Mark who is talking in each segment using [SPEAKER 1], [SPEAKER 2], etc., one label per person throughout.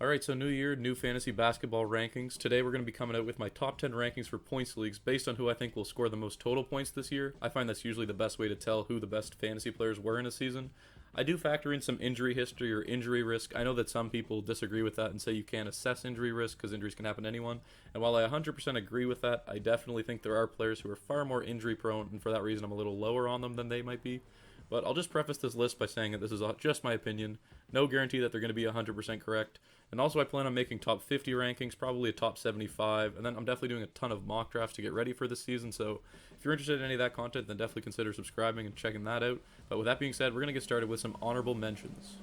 [SPEAKER 1] Alright, so new year, new fantasy basketball rankings. Today we're going to be coming out with my top 10 rankings for points leagues based on who I think will score the most total points this year. I find that's usually the best way to tell who the best fantasy players were in a season. I do factor in some injury history or injury risk. I know that some people disagree with that and say you can't assess injury risk because injuries can happen to anyone. And while I 100% agree with that, I definitely think there are players who are far more injury prone, and for that reason I'm a little lower on them than they might be. But I'll just preface this list by saying that this is just my opinion. No guarantee that they're going to be 100% correct. And also, I plan on making top 50 rankings, probably a top 75. And then I'm definitely doing a ton of mock drafts to get ready for this season. So if you're interested in any of that content, then definitely consider subscribing and checking that out. But with that being said, we're going to get started with some honorable mentions.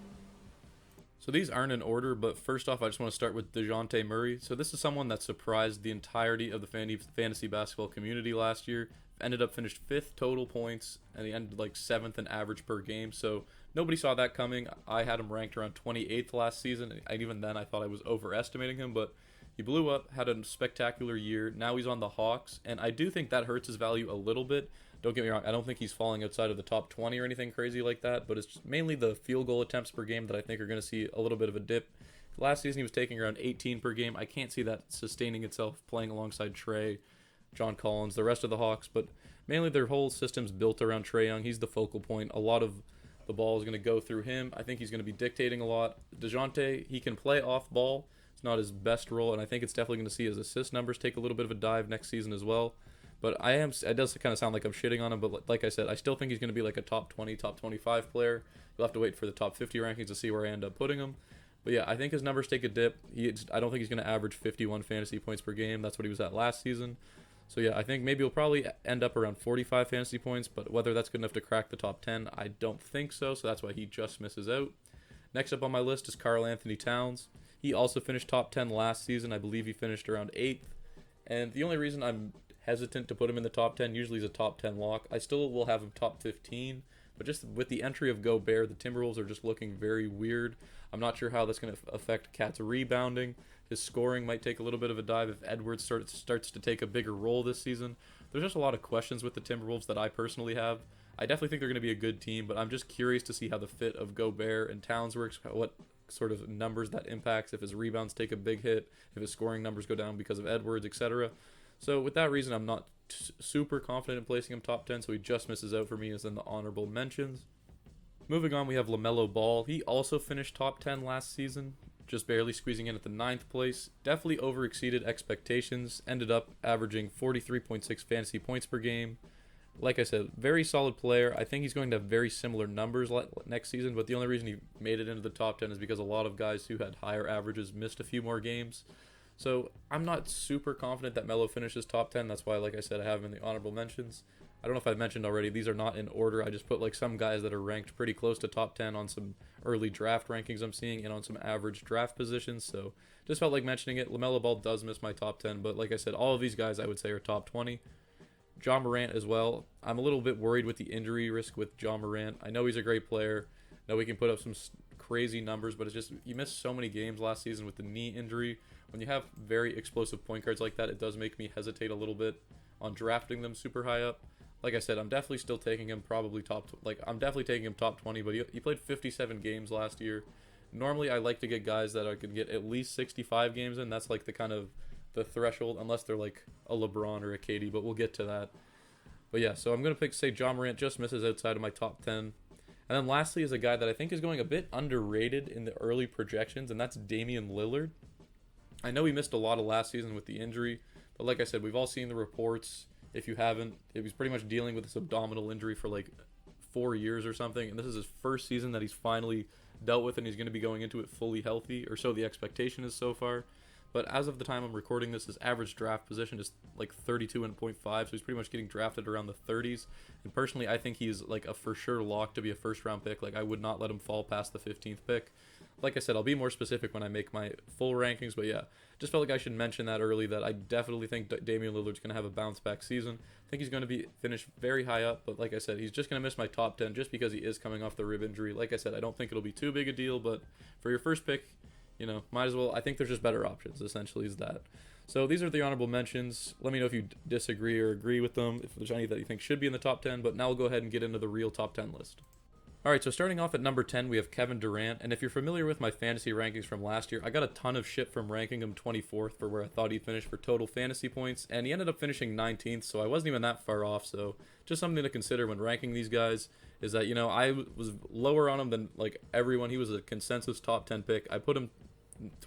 [SPEAKER 1] So these aren't in order, but first off, I just want to start with DeJounte Murray. So this is someone that surprised the entirety of the fantasy basketball community last year. Ended up finished 5th total points, and he ended like 7th in average per game. So nobody saw that coming. I had him ranked around 28th last season, and even then I thought I was overestimating him, but he blew up, had a spectacular year. Now he's on the Hawks, and I do think that hurts his value a little bit. Don't get me wrong, I don't think he's falling outside of the top 20 or anything crazy like that, but it's just mainly the field goal attempts per game that I think are going to see a little bit of a dip. Last season he was taking around 18 per game. I can't see that sustaining itself playing alongside Trae, John Collins, the rest of the Hawks, but mainly their whole system's built around Trae Young. He's the focal point. A lot of the ball is going to go through him. I think he's going to be dictating a lot. DeJounte, he can play off ball. It's not his best role, and I think it's definitely going to see his assist numbers take a little bit of a dive next season as well. But it does kind of sound like I'm shitting on him, but like I said, I still think he's going to be like a top 20, top 25 player. You'll have to wait for the top 50 rankings to see where I end up putting him. But yeah, I think his numbers take a dip. I don't think he's going to average 51 fantasy points per game. That's what he was at last season. So yeah, I think maybe he'll probably end up around 45 fantasy points, but whether that's good enough to crack the top 10, I don't think so. So that's why he just misses out. Next up on my list is Karl Anthony Towns. He also finished top 10 last season. I believe he finished around 8th. And the only reason I'm hesitant to put him in the top 10, usually he's a top 10 lock. I still will have him top 15, but just with the entry of Gobert, the Timberwolves are just looking very weird. I'm not sure how that's going to affect Cat's rebounding. His scoring might take a little bit of a dive if Edwards starts to take a bigger role this season. There's just a lot of questions with the Timberwolves that I personally have. I definitely think they're going to be a good team, but I'm just curious to see how the fit of Gobert and Towns works, what sort of numbers that impacts, if his rebounds take a big hit, if his scoring numbers go down because of Edwards, etc. So with that reason, I'm not super confident in placing him top 10, so he just misses out for me as in the honorable mentions. Moving on, we have LaMelo Ball. He also finished top 10 last season, just barely squeezing in at the 9th place. Definitely overexceeded expectations. Ended up averaging 43.6 fantasy points per game. Like I said, very solid player. I think he's going to have very similar numbers next season, but the only reason he made it into the top 10 is because a lot of guys who had higher averages missed a few more games. So I'm not super confident that Melo finishes top 10. That's why, like I said, I have him in the honorable mentions. I don't know if I mentioned already, these are not in order. I just put like some guys that are ranked pretty close to top 10 on some early draft rankings I'm seeing and on some average draft positions. So just felt like mentioning it. LaMelo Ball does miss my top 10, but like I said, all of these guys I would say are top 20. John Morant as well. I'm a little bit worried with the injury risk with John Morant. I know he's a great player. I know he can put up some crazy numbers, but it's just he missed so many games last season with the knee injury. When you have very explosive point guards like that, it does make me hesitate a little bit on drafting them super high up. Like I said, I'm definitely still taking him I'm definitely taking him top 20, but he played 57 games last year. Normally, I like to get guys that I can get at least 65 games in. That's like the kind of the threshold, unless they're like a LeBron or a KD, but we'll get to that. But yeah, so I'm going to say John Morant just misses outside of my top 10. And then lastly is a guy that I think is going a bit underrated in the early projections, and that's Damian Lillard. I know he missed a lot of last season with the injury, but like I said, we've all seen the reports. If you haven't, he was pretty much dealing with this abdominal injury for like 4 years or something, and this is his first season that he's finally dealt with, and he's going to be going into it fully healthy, or so the expectation is so far. But as of the time I'm recording this, his average draft position is like 32.5, so he's pretty much getting drafted around the 30s. And personally, I think he's like a for sure lock to be a first round pick. Like I would not let him fall past the 15th pick. Like I said, I'll be more specific when I make my full rankings, but yeah, just felt like I should mention that early, that I definitely think Damian Lillard's going to have a bounce back season. I think he's going to be finished very high up, but like I said, he's just going to miss my top 10 just because he is coming off the rib injury. Like I said, I don't think it'll be too big a deal, but for your first pick, might as well. I think there's just better options, essentially, is that. So these are the honorable mentions. Let me know if you disagree or agree with them, if there's any that you think should be in the top 10, but now we'll go ahead and get into the real top 10 list. All right, so starting off at number 10, we have Kevin Durant. And if you're familiar with my fantasy rankings from last year, I got a ton of shit from ranking him 24th for where I thought he'd finish for total fantasy points. And he ended up finishing 19th, so I wasn't even that far off. So just something to consider when ranking these guys is that, I was lower on him than like everyone. He was a consensus top 10 pick. I put him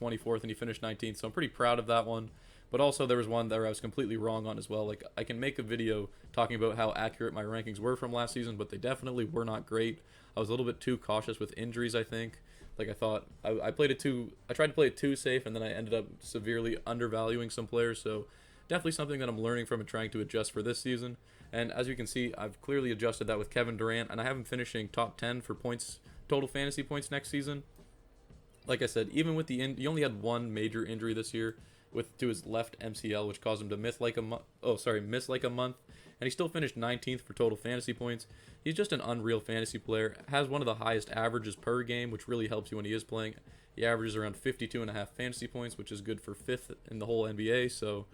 [SPEAKER 1] 24th and he finished 19th, so I'm pretty proud of that one. But also there was one that I was completely wrong on as well. Like I can make a video talking about how accurate my rankings were from last season, but they definitely were not great. I was a little bit too cautious with injuries, I think. Like I thought I played it too I tried to play it too safe, and then I ended up severely undervaluing some players. So definitely something that I'm learning from and trying to adjust for this season. And as you can see, I've clearly adjusted that with Kevin Durant, and I have him finishing top 10 for points, total fantasy points next season. Like I said, even with he only had one major injury this year to his left MCL, which caused him to miss like a month, and he still finished 19th for total fantasy points. He's just an unreal fantasy player. Has one of the highest averages per game, which really helps you when he is playing. He averages around 52.5 fantasy points, which is good for fifth in the whole NBA. So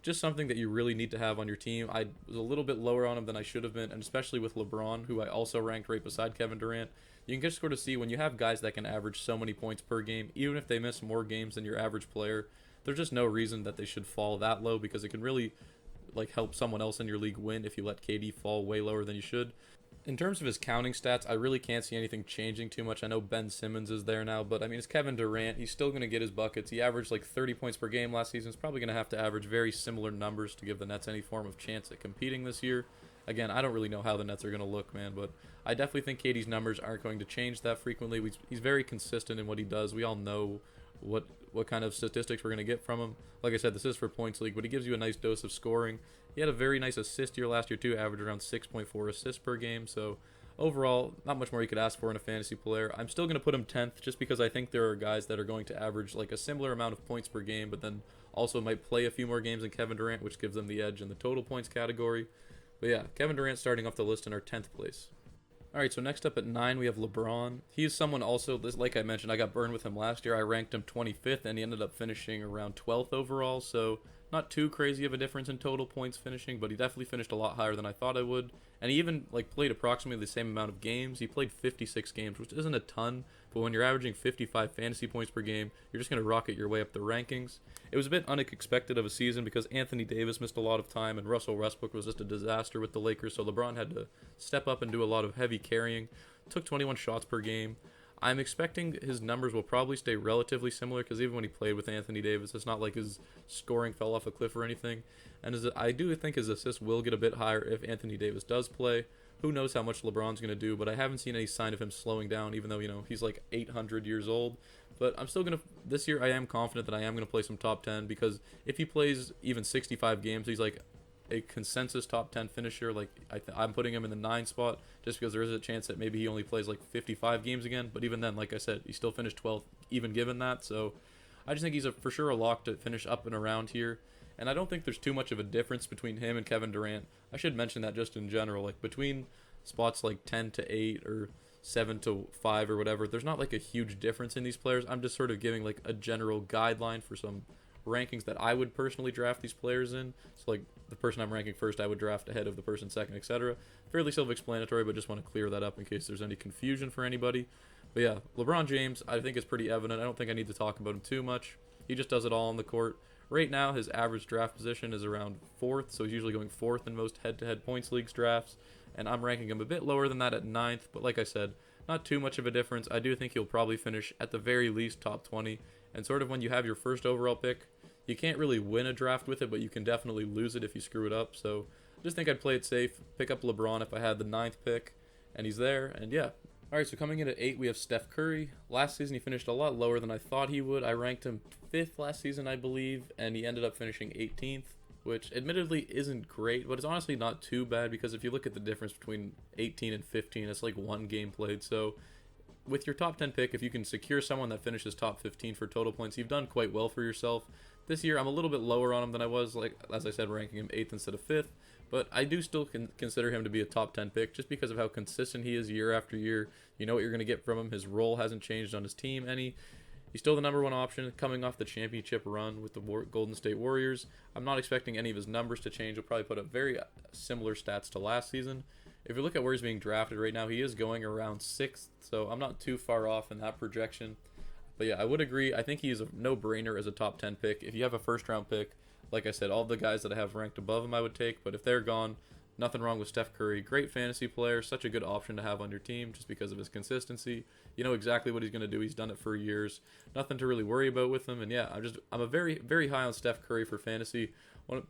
[SPEAKER 1] just something that you really need to have on your team. I was a little bit lower on him than I should have been, and especially with LeBron, who I also ranked right beside Kevin Durant. You can just sort of see when you have guys that can average so many points per game, even if they miss more games than your average player, there's just no reason that they should fall that low, because it can really like help someone else in your league win if you let KD fall way lower than you should. In terms of his counting stats, I really can't see anything changing too much. I know Ben Simmons is there now, but I mean, it's Kevin Durant. He's still going to get his buckets. He averaged like 30 points per game last season. He's probably going to have to average very similar numbers to give the Nets any form of chance at competing this year. Again, I don't really know how the Nets are going to look, man, but I definitely think KD's numbers aren't going to change that frequently. He's very consistent in what he does. We all know what kind of statistics we're going to get from him. Like I said, this is for points league, but he gives you a nice dose of scoring. He had a very nice assist year last year too, averaged around 6.4 assists per game. So overall, not much more you could ask for in a fantasy player. I'm still going to put him 10th just because I think there are guys that are going to average like a similar amount of points per game, but then also might play a few more games than Kevin Durant, which gives them the edge in the total points category. But yeah, Kevin Durant starting off the list in our 10th place. Alright, so next up at 9, we have LeBron. He's someone also, like I mentioned, I got burned with him last year. I ranked him 25th, and he ended up finishing around 12th overall, so not too crazy of a difference in total points finishing, but he definitely finished a lot higher than I thought I would. And he even played approximately the same amount of games. He played 56 games, which isn't a ton, but when you're averaging 55 fantasy points per game, you're just going to rocket your way up the rankings. It was a bit unexpected of a season because Anthony Davis missed a lot of time and Russell Westbrook was just a disaster with the Lakers, so LeBron had to step up and do a lot of heavy carrying. Took 21 shots per game. I'm expecting his numbers will probably stay relatively similar because even when he played with Anthony Davis, it's not like his scoring fell off a cliff or anything. And I do think his assists will get a bit higher if Anthony Davis does play. Who knows how much LeBron's going to do, but I haven't seen any sign of him slowing down, even though, he's like 800 years old. But I'm still going to, this year I am confident that I am going to play some top 10 because if he plays even 65 games, he's like a consensus top 10 finisher. Like I'm putting him in the 9 spot just because there is a chance that maybe he only plays like 55 games again, but even then, like I said, he still finished 12th even given that. So I just think he's for sure a lock to finish up and around here, and I don't think there's too much of a difference between him and Kevin Durant. I should mention that just in general, like between spots like 10 to 8 or 7 to 5 or whatever, there's not like a huge difference in these players. I'm just sort of giving like a general guideline for some rankings that I would personally draft these players in. So like the person I'm ranking first, I would draft ahead of the person second, etc. Fairly self-explanatory, but just want to clear that up in case there's any confusion for anybody. But yeah, LeBron James, I think is pretty evident. I don't think I need to talk about him too much. He just does it all on the court. Right now, his average draft position is around 4th, so he's usually going 4th in most head-to-head points leagues drafts, and I'm ranking him a bit lower than that at 9th, but like I said, not too much of a difference. I do think he'll probably finish at the very least top 20, and sort of when you have your first overall pick, you can't really win a draft with it, but you can definitely lose it if you screw it up. So I just think I'd play it safe, pick up LeBron if I had the 9th pick, and he's there, and yeah. Alright, so coming in at 8, we have Steph Curry. Last season, he finished a lot lower than I thought he would. I ranked him 5th last season, I believe, and he ended up finishing 18th, which admittedly isn't great, but it's honestly not too bad because if you look at the difference between 18 and 15, it's like one game played. So with your top 10 pick, if you can secure someone that finishes top 15 for total points, you've done quite well for yourself. This year, I'm a little bit lower on him than I was, like as I said, ranking him 8th instead of 5th, but I do still consider him to be a top 10 pick just because of how consistent he is year after year. You know what you're going to get from him. His role hasn't changed on his team any. He's still the number 1 option coming off the championship run with the Golden State Warriors. I'm not expecting any of his numbers to change. He'll probably put up very similar stats to last season. if you look at where he's being drafted right now, he is going around 6th, so I'm not too far off in that projection. But yeah, I would agree. I think he's a no-brainer as a top 10 pick. If you have a first-round pick, like I said, all the guys that I have ranked above him I would take, but if they're gone, nothing wrong with Steph Curry. Great fantasy player, such a good option to have on your team just because of his consistency. You know exactly what he's going to do. He's done it for years. Nothing to really worry about with him. And yeah, I'm a very, very high on Steph Curry for fantasy.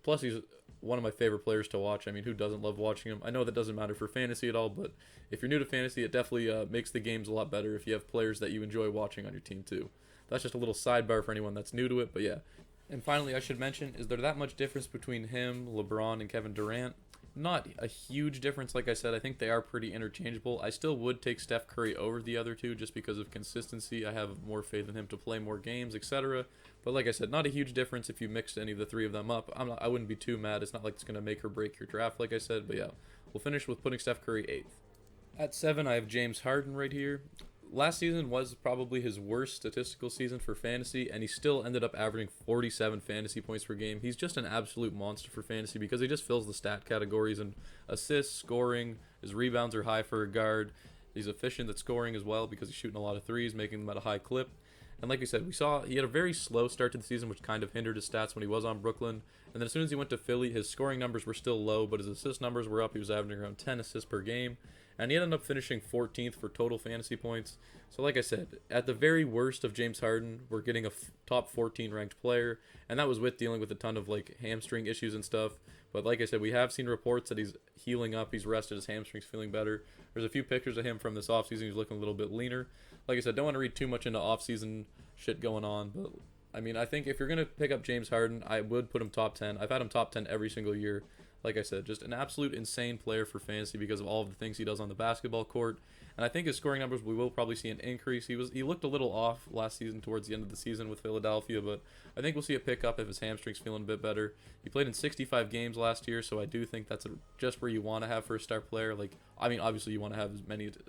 [SPEAKER 1] Plus, he's one of my favorite players to watch. I mean, who doesn't love watching him? I know that doesn't matter for fantasy at all, but if you're new to fantasy, it definitely makes the games a lot better if you have players that you enjoy watching on your team too. That's just a little sidebar for anyone that's new to it, but yeah. And finally, I should mention, is there that much difference between him, LeBron, and Kevin Durant? Not a huge difference, like I said. I think they are pretty interchangeable. I still would take Steph Curry over the other two just because of consistency. I have more faith in him to play more games, etc. But like I said, not a huge difference if you mixed any of the three of them up. I wouldn't be too mad. It's not like it's going to make or break your draft, like I said. But yeah, we'll finish with putting Steph Curry 8th. At 7, I have James Harden right here. Last season was probably his worst statistical season for fantasy, and he still ended up averaging 47 fantasy points per game. He's just an absolute monster for fantasy because he just fills the stat categories and assists, scoring. His rebounds are high for a guard. He's efficient at scoring as well because he's shooting a lot of threes, making them at a high clip. And like we said, we saw he had a very slow start to the season, which kind of hindered his stats when he was on Brooklyn. And then as soon as he went to Philly, his scoring numbers were still low, but his assist numbers were up. He was averaging around 10 assists per game. And he ended up finishing 14th for total fantasy points. So like I said, at the very worst of James Harden, we're getting a top 14 ranked player. And that was with dealing with a ton of like hamstring issues and stuff. But like I said, we have seen reports that he's healing up. He's rested. His hamstrings feeling better. There's a few pictures of him from this offseason. He's looking a little bit leaner. Like I said, don't want to read too much into offseason shit going on. But I mean, I think if you're going to pick up James Harden, I would put him top 10. I've had him top 10 every single year. Like I said, just an absolute insane player for fantasy because of all of the things he does on the basketball court. And I think his scoring numbers, we will probably see an increase. He looked a little off last season towards the end of the season with Philadelphia, but I think we'll see a pickup if his hamstring's feeling a bit better. He played in 65 games last year, so I do think that's just where you want to have for a star player. Like, I mean, obviously you want to have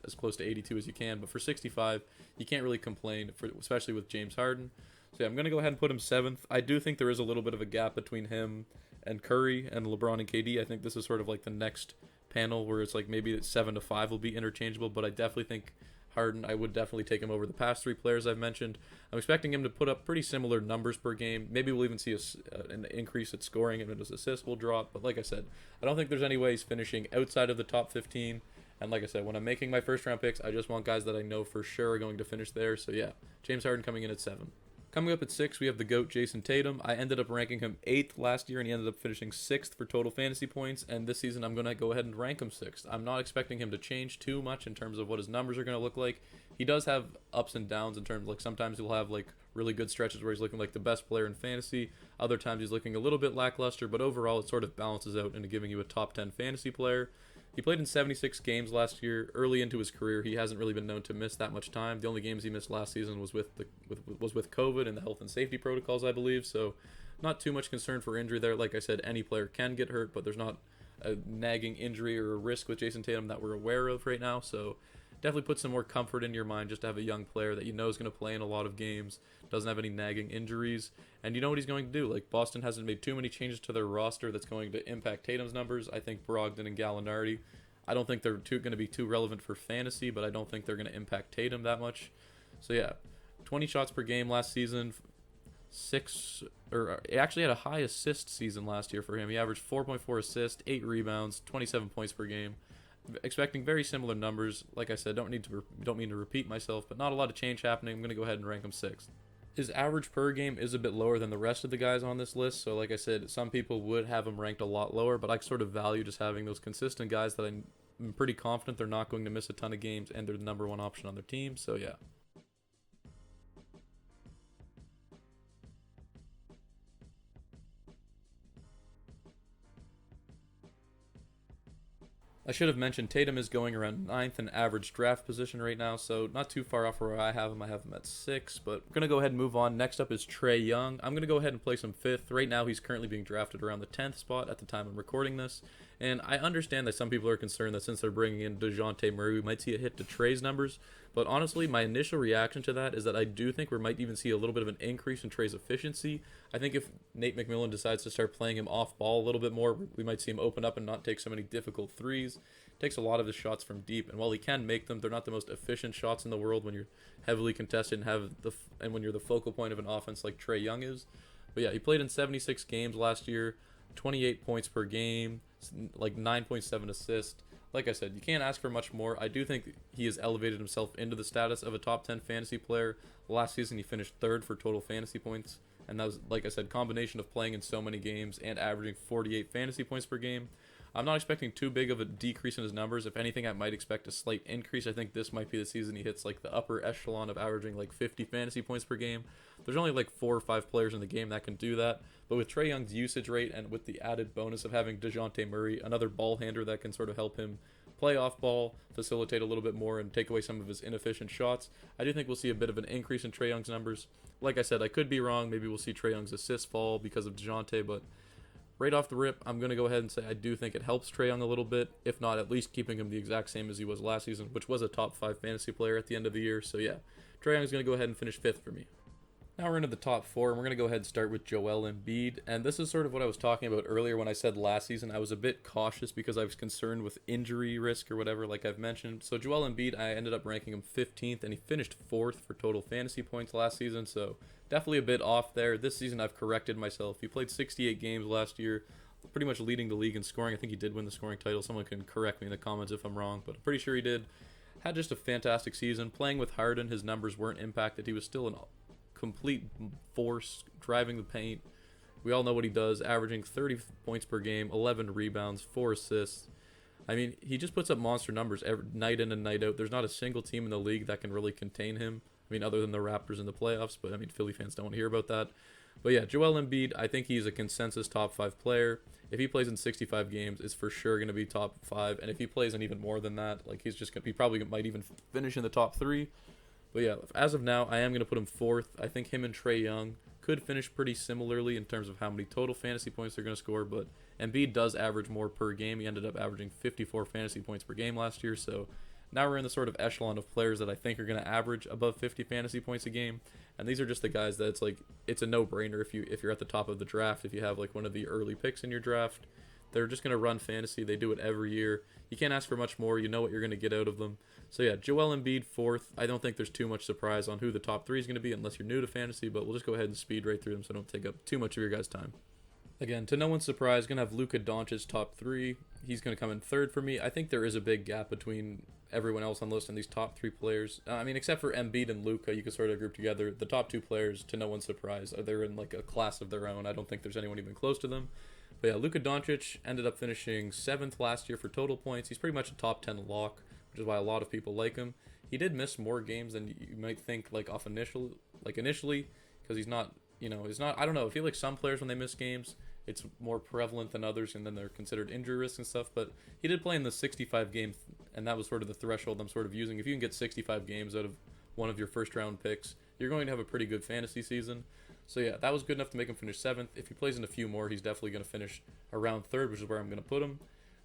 [SPEAKER 1] as close to 82 as you can, but for 65, you can't really complain, especially with James Harden. So yeah, I'm going to go ahead and put him 7th. I do think there is a little bit of a gap between him and Curry and LeBron and KD. I think this is sort of like the next panel where it's like maybe 7 to 5 will be interchangeable, but I definitely think Harden, I would definitely take him over the past 3 players I've mentioned. I'm expecting him to put up pretty similar numbers per game. Maybe we'll even see an increase at scoring and his assists will drop, but like I said, I don't think there's any way he's finishing outside of the top 15. And like I said, when I'm making my first round picks, I just want guys that I know for sure are going to finish there. So yeah, James Harden coming in at 7. Coming up at 6, we have the GOAT, Jayson Tatum. I ended up ranking him 8th last year, and he ended up finishing 6th for total fantasy points. And this season, I'm going to go ahead and rank him 6th. I'm not expecting him to change too much in terms of what his numbers are going to look like. He does have ups and downs in terms of, like, sometimes he'll have, like, really good stretches where he's looking like the best player in fantasy. Other times he's looking a little bit lackluster, but overall it sort of balances out into giving you a top 10 fantasy player. He played in 76 games last year. Early into his career, he hasn't really been known to miss that much time. The only games he missed last season was with COVID and the health and safety protocols, I believe. So, not too much concern for injury there. Like I said, any player can get hurt, but there's not a nagging injury or a risk with Jayson Tatum that we're aware of right now. So, definitely put some more comfort in your mind just to have a young player that you know is going to play in a lot of games, doesn't have any nagging injuries, and you know what he's going to do. Like, Boston hasn't made too many changes to their roster that's going to impact Tatum's numbers. I think Brogdon and Gallinari, I don't think they're going to be too relevant for fantasy, but I don't think they're going to impact Tatum that much. So yeah, 20 shots per game last season, he actually had a high assist season last year for him. He averaged 4.4 assists, 8 rebounds, 27 points per game. Expecting very similar numbers. Like I said, don't mean to repeat myself, but not a lot of change happening. I'm going to go ahead and rank him 6th. His average per game is a bit lower than the rest of the guys on this list, so like I said, some people would have him ranked a lot lower, but I sort of value just having those consistent guys that I'm pretty confident they're not going to miss a ton of games, and they're the number one option on their team, so yeah. I should have mentioned Tatum is going around 9th in average draft position right now, so not too far off where I have him. I have him at 6, but we're going to go ahead and move on. Next up is Trae Young. I'm going to go ahead and place him 5th. Right now, he's currently being drafted around the 10th spot at the time I'm recording this, and I understand that some people are concerned that since they're bringing in DeJounte Murray, we might see a hit to Trae's numbers, but honestly, my initial reaction to that is that I do think we might even see a little bit of an increase in Trae's efficiency. I think if Nate McMillan decides to start playing him off ball a little bit more, we might see him open up and not take so many difficult threes. takes a lot of his shots from deep, and while he can make them, they're not the most efficient shots in the world when you're heavily contested and when you're the focal point of an offense like Trae Young is. But yeah, he played in 76 games last year, 28 points per game, like 9.7 assists. Like I said, you can't ask for much more. I do think he has elevated himself into the status of a top 10 fantasy player. Last season, he finished third for total fantasy points, and that was, like I said, combination of playing in so many games and averaging 48 fantasy points per game. I'm not expecting too big of a decrease in his numbers. If anything, I might expect a slight increase. I think this might be the season he hits like the upper echelon of averaging like 50 fantasy points per game. There's only like 4 or 5 players in the game that can do that. But with Trae Young's usage rate and with the added bonus of having DeJounte Murray, another ball handler that can sort of help him play off ball, facilitate a little bit more, and take away some of his inefficient shots, I do think we'll see a bit of an increase in Trae Young's numbers. Like I said, I could be wrong. Maybe we'll see Trae Young's assists fall because of DeJounte, but right off the rip, I'm going to go ahead and say I do think it helps Trae Young a little bit, if not at least keeping him the exact same as he was last season, which was a top 5 fantasy player at the end of the year. So yeah, Trae Young is going to go ahead and finish 5th for me. Now we're into the top 4, and we're going to go ahead and start with Joel Embiid. And this is sort of what I was talking about earlier when I said last season I was a bit cautious because I was concerned with injury risk or whatever, like I've mentioned. So Joel Embiid, I ended up ranking him 15th, and he finished 4th for total fantasy points last season. So definitely a bit off there. This season I've corrected myself. He played 68 games last year, pretty much leading the league in scoring. I think he did win the scoring title. Someone can correct me in the comments if I'm wrong, but I'm pretty sure he did. Had just a fantastic season. Playing with Harden, his numbers weren't impacted. He was still an complete force, driving the paint. We all know what he does, averaging 30 points per game, 11 rebounds, 4 assists. I mean, he just puts up monster numbers night in and night out. There's not a single team in the league that can really contain him. I mean, other than the Raptors in the playoffs, but I mean, Philly fans don't want to hear about that. But yeah, Joel Embiid, I think he's a consensus top 5 player. If he plays in 65 games, it's for sure going to be top 5. And if he plays in even more than that, like he probably might even finish in the top 3. But yeah, as of now, I am going to put him 4th. I think him and Trae Young could finish pretty similarly in terms of how many total fantasy points they're going to score. But Embiid does average more per game. He ended up averaging 54 fantasy points per game last year. So now we're in the sort of echelon of players that I think are going to average above 50 fantasy points a game. And these are just the guys that it's a no-brainer if you're at the top of the draft, if you have like one of the early picks in your draft. They're just going to run fantasy. They do it every year. You can't ask for much more. You know what you're going to get out of them. So yeah, Joel Embiid 4th. I don't think there's too much surprise on who the top 3 is going to be unless you're new to fantasy, but we'll just go ahead and speed right through them so I don't take up too much of your guys' time. Again, to no one's surprise, going to have Luka Doncic top 3. He's going to come in 3rd for me. I think there is a big gap between everyone else on the list and these top 3 players. I mean, except for Embiid and Luka, you could sort of group together. The top 2 players, to no one's surprise, they're in like a class of their own. I don't think there's anyone even close to them. But yeah, Luka Doncic ended up finishing 7th last year for total points. He's pretty much a top 10 lock, which is why a lot of people like him. He did miss more games than you might think, like initially, because he's not. I don't know. I feel like some players when they miss games, it's more prevalent than others, and then they're considered injury risks and stuff. But he did play in the 65 game, and that was sort of the threshold I'm sort of using. If you can get 65 games out of one of your first round picks, you're going to have a pretty good fantasy season. So yeah, that was good enough to make him finish 7th. If he plays in a few more, he's definitely going to finish around 3rd, which is where I'm going to put him.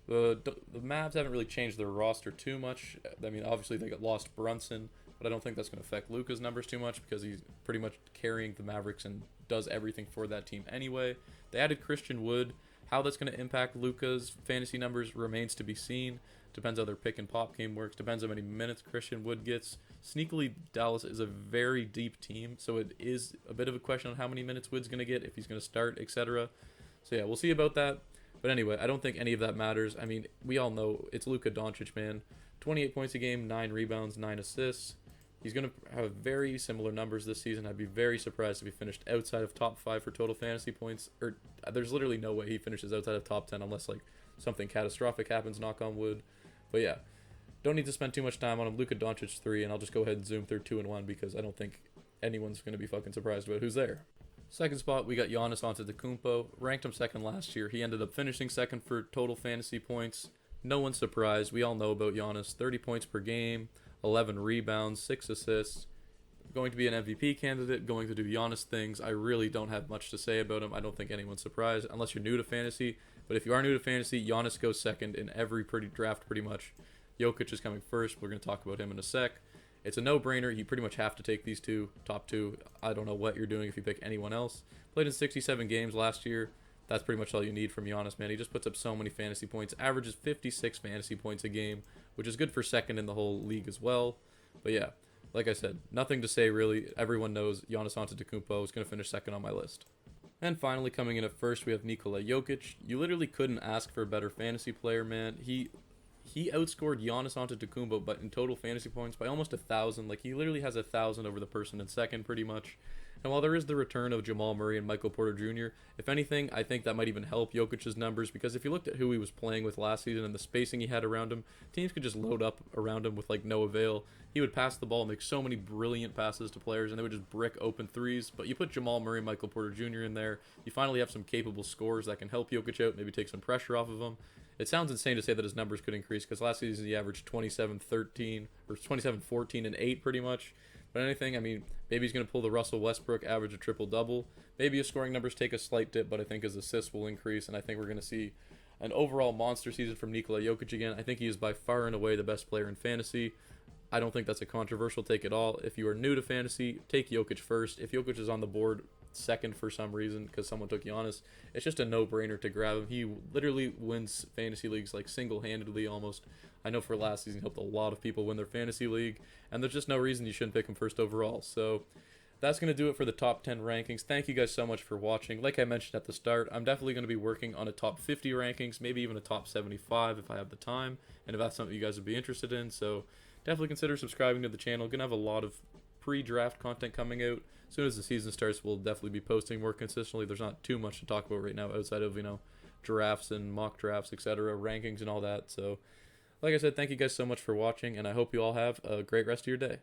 [SPEAKER 1] The Mavs haven't really changed their roster too much. I mean, obviously they got lost Brunson, but I don't think that's going to affect Luka's numbers too much because he's pretty much carrying the Mavericks and does everything for that team anyway. They added Christian Wood. How that's going to impact Luka's fantasy numbers remains to be seen. Depends how their pick and pop game works. Depends how many minutes Christian Wood gets. Sneakily, Dallas is a very deep team, so it is a bit of a question on how many minutes Wood's going to get, if he's going to start, etc. So yeah, we'll see about that. But anyway, I don't think any of that matters. I mean, we all know it's Luka Doncic, man. 28 points a game, 9 rebounds, 9 assists. He's going to have very similar numbers this season. I'd be very surprised if he finished outside of top 5 for total fantasy points. Or there's literally no way he finishes outside of top 10 unless like something catastrophic happens, knock on wood. But yeah, don't need to spend too much time on him. Luka Doncic 3, and I'll just go ahead and zoom through 2 and 1 because I don't think anyone's going to be fucking surprised about who's there. Second spot, we got Giannis Antetokounmpo. Ranked him 2nd last year. He ended up finishing 2nd for total fantasy points. No one's surprised. We all know about Giannis. 30 points per game, 11 rebounds, 6 assists. Going to be an MVP candidate, going to do Giannis things. I really don't have much to say about him. I don't think anyone's surprised, unless you're new to fantasy. But if you are new to fantasy, Giannis goes 2nd in every draft pretty much. Jokic is coming 1st. We're going to talk about him in a sec. It's a no-brainer. You pretty much have to take these two, top 2. I don't know what you're doing if you pick anyone else. Played in 67 games last year. that's pretty much all you need from Giannis, man. He just puts up so many fantasy points, averages 56 fantasy points a game, which is good for second in the whole league as well. But yeah, like I said, nothing to say really. Everyone knows Giannis Antetokounmpo is going to finish second on my list. And finally, coming in at first, we have Nikola Jokic. You literally couldn't ask for a better fantasy player, man. He outscored Giannis Antetokounmpo, but in total fantasy points by almost 1,000. Like, he literally has 1,000 over the person in second, pretty much. And while there is the return of Jamal Murray and Michael Porter Jr., if anything, I think that might even help Jokic's numbers, because if you looked at who he was playing with last season and the spacing he had around him, teams could just load up around him with like no avail. He would pass the ball, make so many brilliant passes to players, and they would just brick open threes. But you put Jamal Murray, Michael Porter Jr. in there, you finally have some capable scorers that can help Jokic out, maybe take some pressure off of him. It sounds insane to say that his numbers could increase, because last season he averaged 27-13 or 27-14 and 8 pretty much. But anything, I mean, maybe he's going to pull the Russell Westbrook average a triple-double. Maybe his scoring numbers take a slight dip, but I think his assists will increase, and I think we're going to see an overall monster season from Nikola Jokic again. I think he is by far and away the best player in fantasy. I don't think that's a controversial take at all. If you are new to fantasy, take Jokic first. If Jokic is on the board second for some reason because someone took Giannis, it's just a no-brainer to grab him. He literally wins fantasy leagues like single-handedly almost. I know for last season he helped a lot of people win their fantasy league, and there's just no reason you shouldn't pick him first overall. So that's going to do it for the top 10 rankings. Thank you guys so much for watching. Like I mentioned at the start, I'm definitely going to be working on a top 50 rankings, maybe even a top 75 if I have the time, and if that's something you guys would be interested in. So definitely consider subscribing to the channel. Going to have a lot of pre-draft content coming out. As soon as the season starts, we'll definitely be posting more consistently. There's not too much to talk about right now outside of, drafts and mock drafts, etc., rankings and all that. So like I said, thank you guys so much for watching, and I hope you all have a great rest of your day.